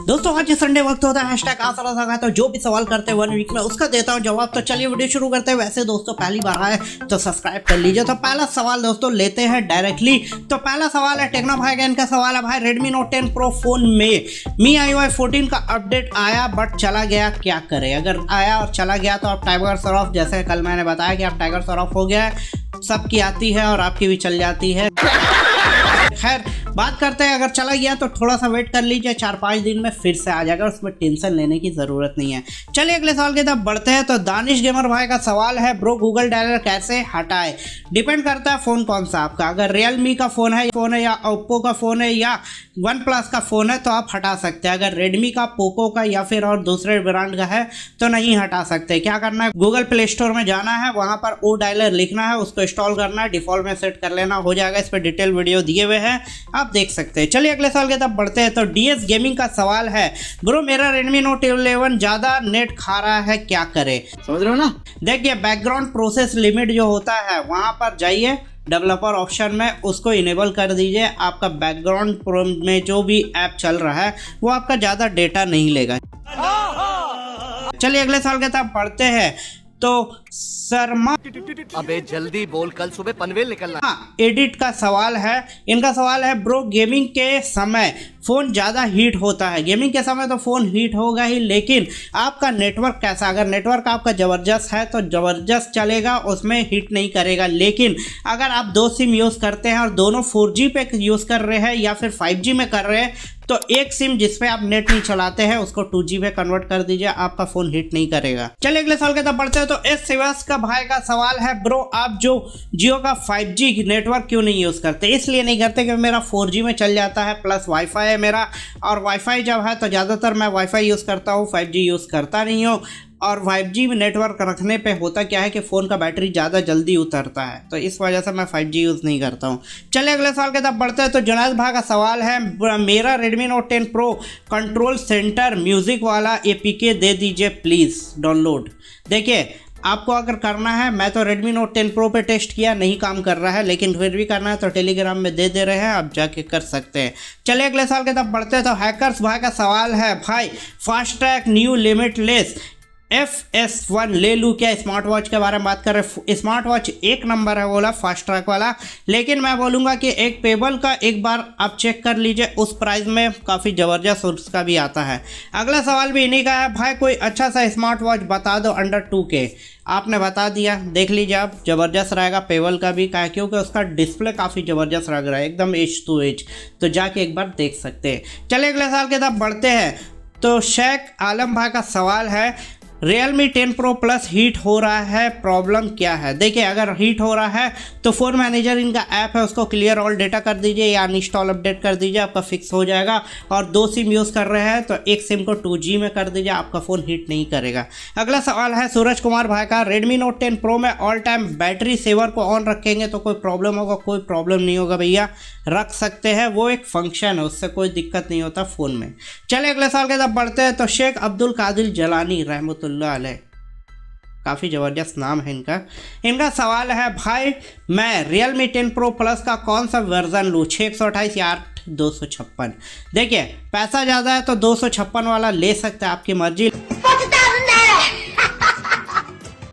दोस्तों आज संडे वक्त होता है हैशटैग आसरा सागा, तो जो भी सवाल करते हैं 1 वीक में उसका देता हूं जवाब। तो चलिए वीडियो शुरू करते हैं। वैसे दोस्तों पहली बार आए तो सब्सक्राइब कर लीजिए। तो पहला सवाल दोस्तों लेते हैं डायरेक्टली। तो पहला सवाल है टेक्नो भाई का। इनका सवाल है भाई Redmi Note 10 Pro फोन में MIUI 14 का अपडेट आया बट चला गया, क्या करे? अगर आया और चला गया तो आप टाइगर सॉफ्ट, जैसे कल मैंने बताया कि आप टाइगर सॉफ्ट हो गया है, सबकी आती है और आपकी भी चल जाती है। खैर बात करते हैं, अगर चला गया तो थोड़ा सा वेट कर लीजिए, 4-5 दिन में फिर से आ जाएगा, उसमें टेंशन लेने की ज़रूरत नहीं है। चलिए अगले सवाल की तरफ बढ़ते हैं। तो दानिश गेमर भाई का सवाल है ब्रो गूगल डायलर कैसे हटाए? डिपेंड करता है फ़ोन कौन सा आपका। अगर रियलमी का फ़ोन है या ओप्पो का फ़ोन है या OnePlus का फ़ोन है तो आप हटा सकते हैं। अगर रेडमी का, पोको का या फिर और दूसरे ब्रांड का है तो नहीं हटा सकते। क्या करना है, गूगल प्ले स्टोर में जाना है, वहाँ पर ओ डायलर लिखना है, उसको इंस्टॉल करना है, डिफ़ॉल्ट में सेट कर लेना, हो जाएगा। इस पर डिटेल वीडियो दिए हुए हैं, आप देख सकते हैं। चलिए अगले सवाल की तरफ बढ़ते हैं। तो DS गेमिंग का सवाल है ब्रो मेरा Redmi Note 11 ज़्यादा नेट खा रहा है, क्या करे? समझ रहे हो ना? देखिए बैकग्राउंड प्रोसेस लिमिट जो होता है वहाँ पर जाइए, डेवलपर ऑप्शन में उसको इनेबल कर दीजिए। आपका बैकग्राउंड में जो भी ऐप चल रहा है वो आपका ज़्यादा डेटा नहीं लेगा। चलिए अगले सवाल की तरफ बढ़ते हैं। तो शर्मा, अबे जल्दी बोल, कल सुबह पनवेल निकलना। हाँ, एडिट का सवाल है। इनका सवाल है ब्रो गेमिंग के समय फ़ोन ज़्यादा हीट होता है। गेमिंग के समय तो फ़ोन हीट होगा ही, लेकिन आपका नेटवर्क कैसा? अगर नेटवर्क आपका ज़बरदस्त है तो ज़बरदस्त चलेगा, उसमें हीट नहीं करेगा। लेकिन अगर आप 2 सिम यूज़ करते हैं और दोनों 4G पे यूज़ कर रहे हैं या फिर 5G में कर रहे हैं तो एक सिम जिसपे आप नेट नहीं चलाते हैं उसको 2G पे कन्वर्ट कर दीजिए, आपका फ़ोन हीट नहीं करेगा। चलिए अगले साल के तब बढ़ते हैं। तो एस शिवास का भाई का सवाल है ब्रो आप जो जियो का 5G नेटवर्क क्यों नहीं यूज़ करते? इसलिए नहीं करते कि मेरा 4G में चल जाता है, प्लस वाईफाई है मेरा, और वाईफाई जब है तो ज़्यादातर मैं वाईफाई यूज़ करता हूँ, 5G यूज़ करता नहीं हूँ। और 5G में नेटवर्क रखने पे होता क्या है कि फ़ोन का बैटरी ज़्यादा जल्दी उतरता है, तो इस वजह से मैं 5G यूज़ नहीं करता हूँ। चलिए अगले साल के तब बढ़ते हैं। तो जुनैद भाई का सवाल है मेरा Redmi Note 10 Pro control centre music वाला APK दे दीजिए प्लीज़ डाउनलोड। देखिए आपको अगर करना है, मैं तो Redmi Note 10 Pro पे टेस्ट किया, नहीं काम कर रहा है, लेकिन फिर भी करना है तो टेलीग्राम में दे रहे हैं, आप जाके कर सकते हैं। चलिए अगले साल के तब बढ़ते हैं। तो हैकर्स भाई का सवाल है भाई fast track new limitless FS1 ले लूँ क्या? स्मार्ट वॉच के बारे में बात कर रहे हैं। स्मार्ट वॉच एक नंबर है बोला फास्ट ट्रैक वाला, लेकिन मैं बोलूँगा कि एक पेबल का एक बार आप चेक कर लीजिए, उस प्राइस में काफ़ी ज़बरदस्त उसका भी आता है। अगला सवाल भी इन्हीं का है भाई कोई अच्छा सा स्मार्ट वॉच बता दो अंडर 2K। आपने बता दिया, देख लीजिए आप, ज़बरदस्त रहेगा पेबल का भी, क्या क्योंकि उसका डिस्प्ले काफ़ी ज़बरदस्त लग रहा है, एकदम एज टू एज, तो जाके एक बार देख सकते हैं। चलिए अगले साल के तब बढ़ते हैं। तो शेख आलम भाई का सवाल है Realme 10 Pro Plus हीट हो रहा है, प्रॉब्लम क्या है? देखिए अगर हीट हो रहा है तो फ़ोन मैनेजर इनका ऐप है उसको क्लियर ऑल डेटा कर दीजिए या अनइंस्टॉल अपडेट कर दीजिए, आपका फिक्स हो जाएगा। और 2 सिम यूज़ कर रहे हैं तो एक सिम को 2G में कर दीजिए, आपका फ़ोन हीट नहीं करेगा। अगला सवाल है सूरज कुमार भाई का Redmi Note 10 Pro में ऑल टाइम बैटरी सेवर को ऑन रखेंगे तो कोई प्रॉब्लम होगा? कोई प्रॉब्लम नहीं होगा भैया, रख सकते हैं, वो एक फंक्शन है, उससे कोई दिक्कत नहीं होता फ़ोन में। चलिए अगले साल के तब बढ़ते हैं। तो शेख अब्दुल कादिर जलानी रहमतुल्लाह अलैह, काफ़ी ज़बरदस्त नाम है इनका। इनका सवाल है भाई मैं Realme 10 Pro Plus का कौन सा वर्जन लूँ, 628 या 256? देखिए पैसा ज़्यादा है तो 256 वाला ले सकते हैं, आपकी मर्जी।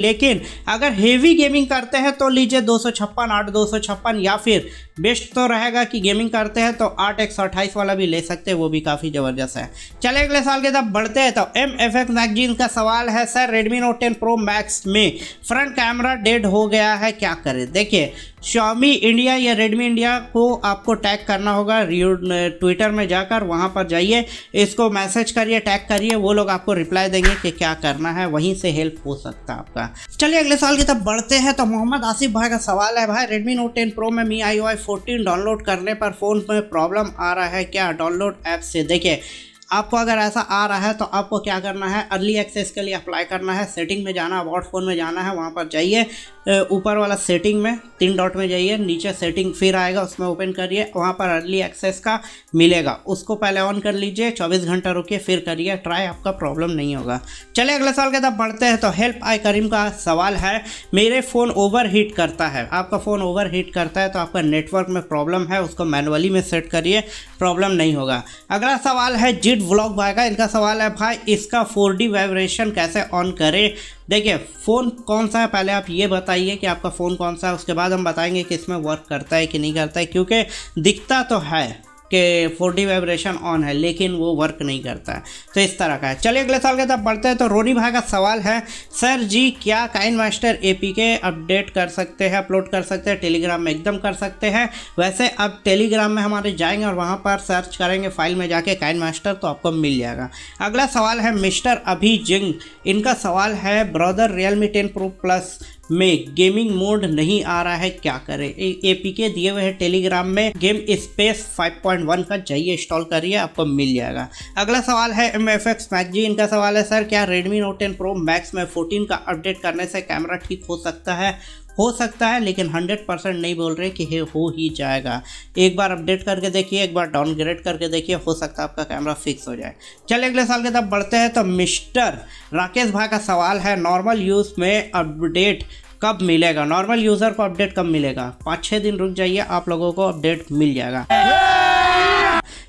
लेकिन अगर हेवी गेमिंग करते हैं तो लीजिए 256, 8/256, या फिर बेस्ट तो रहेगा कि गेमिंग करते हैं तो 8/128 वाला भी ले सकते हैं, वो भी काफ़ी ज़बरदस्त है। चलिए अगले साल के तब बढ़ते हैं। तो MFX मैगजीन का सवाल है sir Redmi Note 10 Pro Max में फ्रंट कैमरा डेड हो गया है, क्या करें? देखिए Xiaomi इंडिया या Redmi इंडिया को आपको टैग करना होगा, ट्विटर में जाकर वहाँ पर जाइए, इसको मैसेज करिए, टैग करिए, वो लोग आपको रिप्लाई देंगे कि क्या करना है, वहीं से हेल्प हो सकता है आपका। चलिए अगले साल की तब बढ़ते हैं। तो मोहम्मद आसिफ भाई का सवाल है भाई Redmi Note 10 Pro में MIUI 14 डाउनलोड करने पर फ़ोन में प्रॉब्लम आ रहा है क्या डाउनलोड ऐप से? देखिए आपको अगर ऐसा आ रहा है तो आपको क्या करना है, अर्ली एक्सेस के लिए अप्लाई करना है, सेटिंग में जाना, अबाउट फ़ोन में जाना है, वहाँ पर जाइए, ऊपर वाला सेटिंग में 3 डॉट में जाइए, नीचे सेटिंग फिर आएगा, उसमें ओपन करिए, वहाँ पर अर्ली एक्सेस का मिलेगा, उसको पहले ऑन कर लीजिए, 24 घंटा रुकिए फिर करिए ट्राई, आपका प्रॉब्लम नहीं होगा। चलिए अगले साल के तब बढ़ते हैं। तो हेल्प आई करीम का सवाल है मेरे फ़ोन ओवर हीट करता है। आपका फ़ोन ओवर हीट करता है तो आपका नेटवर्क में प्रॉब्लम है, उसको मैनुअली में सेट करिए, प्रॉब्लम नहीं होगा। अगला सवाल है जिट व्लॉग भाई का, इनका सवाल है भाई इसका 4D वाइब्रेशन कैसे ऑन करें। देखिए फ़ोन कौन सा है पहले आप ये बताइए कि आपका फ़ोन कौन सा है, उसके बाद हम बताएंगे कि इसमें वर्क करता है कि नहीं करता है, क्योंकि दिखता तो है कि 4D वाइब्रेशन ऑन है लेकिन वो वर्क नहीं करता है। तो इस तरह का है। चलिए अगले साल के तब बढ़ते हैं। तो रोनी भाई का सवाल है, सर जी क्या काइनमास्टर APK अपडेट कर सकते हैं, अपलोड कर सकते हैं टेलीग्राम में? एकदम कर सकते हैं। वैसे अब टेलीग्राम में हमारे जाएंगे और वहाँ पर सर्च करेंगे फाइल में जाके काइनमास्टर, तो आपको मिल जाएगा। अगला सवाल है मिस्टर अभिजिंग, इनका सवाल है ब्रदर Realme 10 Pro Plus में गेमिंग मोड नहीं आ रहा है, क्या करें? APK दिए हुए हैं टेलीग्राम में, गेम स्पेस 5.1 का जाइए इंस्टॉल करिए, आपको मिल जाएगा। अगला सवाल है MFX मैक्स जी, इनका सवाल है सर क्या Redmi Note 10 Pro Max में 14 का अपडेट करने से कैमरा ठीक हो सकता है? हो सकता है लेकिन 100% नहीं बोल रहे कि हो ही जाएगा। एक बार अपडेट करके देखिए, एक बार डाउनग्रेड करके देखिए, हो सकता है आपका कैमरा फिक्स हो जाए। चलिए अगले साल के तब बढ़ते हैं। तो मिस्टर राकेश भाई का सवाल है नॉर्मल यूज़ में अपडेट कब मिलेगा? नॉर्मल यूज़र को अपडेट कब मिलेगा? 5-6 दिन रुक जाइए, आप लोगों को अपडेट मिल जाएगा।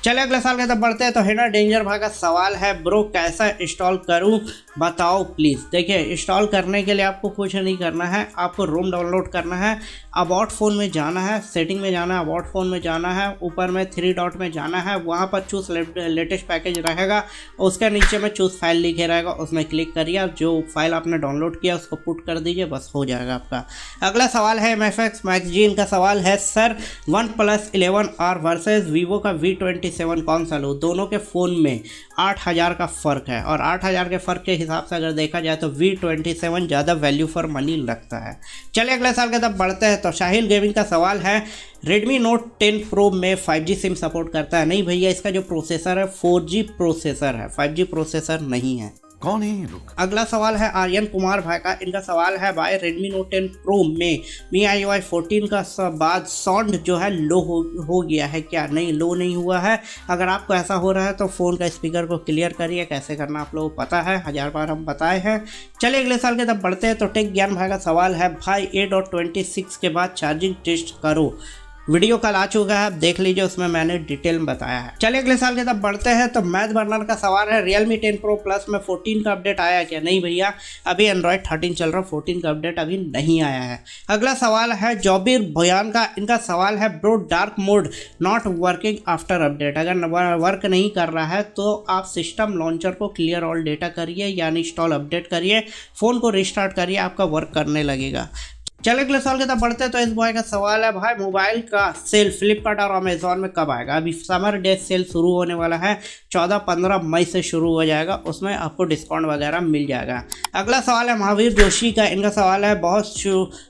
चलिए अगले साल के तब बढ़ते हैं। तो हिना डेंजर भाई का सवाल है ब्रो कैसा इंस्टॉल करूं बताओ प्लीज़। देखिए इंस्टॉल करने के लिए आपको कुछ नहीं करना है, आपको रोम डाउनलोड करना है, अबाउट फ़ोन में जाना है, सेटिंग में जाना है, अबाउट फ़ोन में जाना है, ऊपर में 3 डॉट में जाना है, वहाँ पर चूज़ लेटेस्ट पैकेज रहेगा, उसके नीचे में चूज़ फाइल लिखे रहेगा, उसमें क्लिक करिए, जो फाइल आपने डाउनलोड किया उसको पुट कर दीजिए, बस हो जाएगा आपका। अगला सवाल है MFX मैक्स जी, इनका सवाल है sir OnePlus 11R versus Vivo का V27 कौन सा लो? दोनों के फ़ोन में 8000 का फ़र्क है और 8000 के फ़र्क के हिसाब से अगर देखा जाए तो V27 ज़्यादा वैल्यू फॉर मनी लगता है। चलिए अगले साल के तब बढ़ते हैं। तो शाहिल गेमिंग का सवाल है Redmi Note 10 Pro में 5G सिम सपोर्ट करता है? नहीं भैया, इसका जो प्रोसेसर है 4G प्रोसेसर है, 5G प्रोसेसर नहीं है। कौन है ये लोग? अगला सवाल है आर्यन कुमार भाई का, इनका सवाल है भाई Redmi Note 10 Pro में MIUI 14 का बाद साउंड जो है लो हो गया है क्या? नहीं, लो नहीं हुआ है। अगर आपको ऐसा हो रहा है तो फ़ोन का स्पीकर को क्लियर करिए, कैसे करना आप लोगों को पता है, 1000 बार हम बताए हैं। चलिए अगले साल के तब बढ़ते हैं। तो टेक ज्ञान भाई का सवाल है भाई A.26 के बाद चार्जिंग टेस्ट करो, वीडियो कल आ चुका है, आप देख लीजिए, उसमें मैंने डिटेल में बताया है। चलिए अगले साल के तब बढ़ते हैं। तो मैथ बर्नर का सवाल है Realme 10 Pro Plus में 14 का अपडेट आया क्या? नहीं भैया, अभी Android 13 चल रहा, 14 का अपडेट अभी नहीं आया है। अगला सवाल है जॉबिर भयान का, इनका सवाल है bro dark mode not working after update, अगर वर्क नहीं कर रहा है तो आप सिस्टम लॉन्चर को क्लियर ऑल डेटा करिए, यानी इंस्टॉल अपडेट करिए, फ़ोन को रिस्टार्ट करिए, आपका वर्क करने लगेगा। चलिए अगले साल के तब बढ़ते हैं। तो इस बॉय का सवाल है भाई मोबाइल का सेल फ्लिपकार्ट और अमेजोन में कब आएगा? अभी समर डे सेल शुरू होने वाला है, 14-15 मई से शुरू हो जाएगा, उसमें आपको डिस्काउंट वगैरह मिल जाएगा। अगला सवाल है महावीर जोशी का, इनका सवाल है बहुत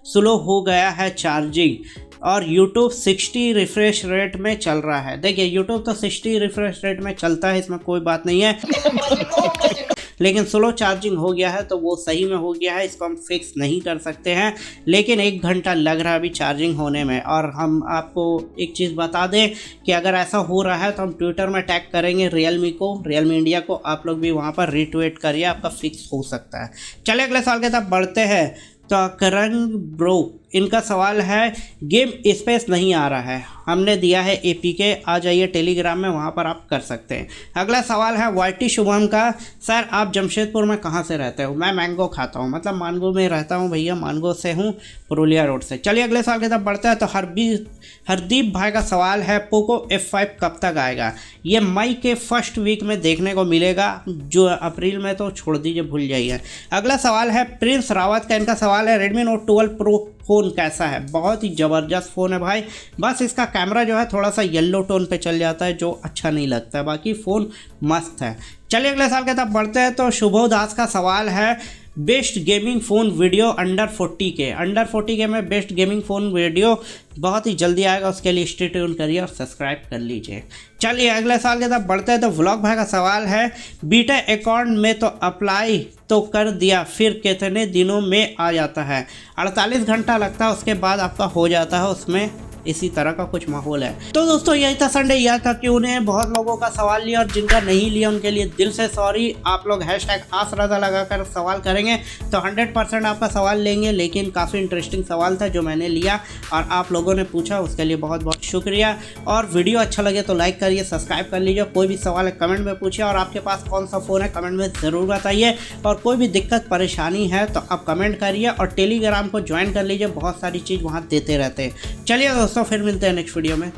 स्लो हो गया है चार्जिंग और YouTube 60 रिफ्रेश रेट में चल रहा है। देखिए YouTube तो 60 रिफ्रेश रेट में चलता है, इसमें कोई बात नहीं है लेकिन स्लो चार्जिंग हो गया है तो वो सही में हो गया है, इसको हम फिक्स नहीं कर सकते हैं, लेकिन 1 घंटा लग रहा है अभी चार्जिंग होने में। और हम आपको एक चीज़ बता दें कि अगर ऐसा हो रहा है तो हम ट्विटर में टैग करेंगे Realme इंडिया को, आप लोग भी वहाँ पर रीट्वीट करिए, आपका फिक्स हो सकता है। चलिए अगले साल के तब बढ़ते हैं। तो करंग ब्रो, इनका सवाल है गेम स्पेस नहीं आ रहा है, हमने दिया है APK, आ जाइए टेलीग्राम में, वहाँ पर आप कर सकते हैं। अगला सवाल है YT शुभम का, सर आप जमशेदपुर में कहाँ से रहते हो? मैं मैंगो खाता हूँ, मतलब मानगो में रहता हूँ भैया, मानगो से हूँ, पुरुलिया रोड से। चलिए अगले साल के तब बढ़ता है। तो हरदीप भाई का सवाल है पोको F5 कब तक आएगा? ये मई के फर्स्ट वीक में देखने को मिलेगा, जो अप्रैल में तो छोड़ दीजिए, भूल जाइए। अगला सवाल है प्रिंस रावत का, इनका सवाल है Redmi Note 12 Pro फ़ोन कैसा है? बहुत ही ज़बरदस्त फ़ोन है भाई, बस इसका कैमरा जो है थोड़ा सा येलो टोन पे चल जाता है जो अच्छा नहीं लगता है, बाकी फ़ोन मस्त है। चलिए अगले साल के तब बढ़ते हैं। तो शुभो दास का सवाल है best gaming phone video under 40K में बेस्ट गेमिंग फ़ोन वीडियो बहुत ही जल्दी आएगा, उसके लिए स्टे ट्यून करिए और सब्सक्राइब कर लीजिए। चलिए अगले साल के तब बढ़ते हैं। तो व्लॉग भाई का सवाल है बीटा अकाउंट में तो अप्लाई तो कर दिया, फिर कितने दिनों में आ जाता है? 48 घंटा लगता है, उसके बाद आपका हो जाता है उसमें इसी तरह का कुछ माहौल है। तो दोस्तों यही था संडे, यह था कि उन्हें बहुत लोगों का सवाल लिया और जिनका नहीं लिया उनके लिए दिल से सॉरी। आप लोग हैशटैग आसरदा लगाकर सवाल करेंगे तो 100% आपका सवाल लेंगे, लेकिन काफ़ी इंटरेस्टिंग सवाल था जो मैंने लिया और आप लोगों ने पूछा, उसके लिए बहुत बहुत शुक्रिया। और वीडियो अच्छा लगे तो लाइक करिए, सब्सक्राइब कर लीजिए। कोई भी सवाल है कमेंट में पूछिए और आपके पास कौन सा फ़ोन है कमेंट में ज़रूर बताइए। और कोई भी दिक्कत परेशानी है तो आप कमेंट करिए और टेलीग्राम को ज्वाइन कर लीजिए, बहुत सारी चीज़ वहाँ देते रहते हैं। चलिए दोस्तों फिर मिलते हैं नेक्स्ट वीडियो में।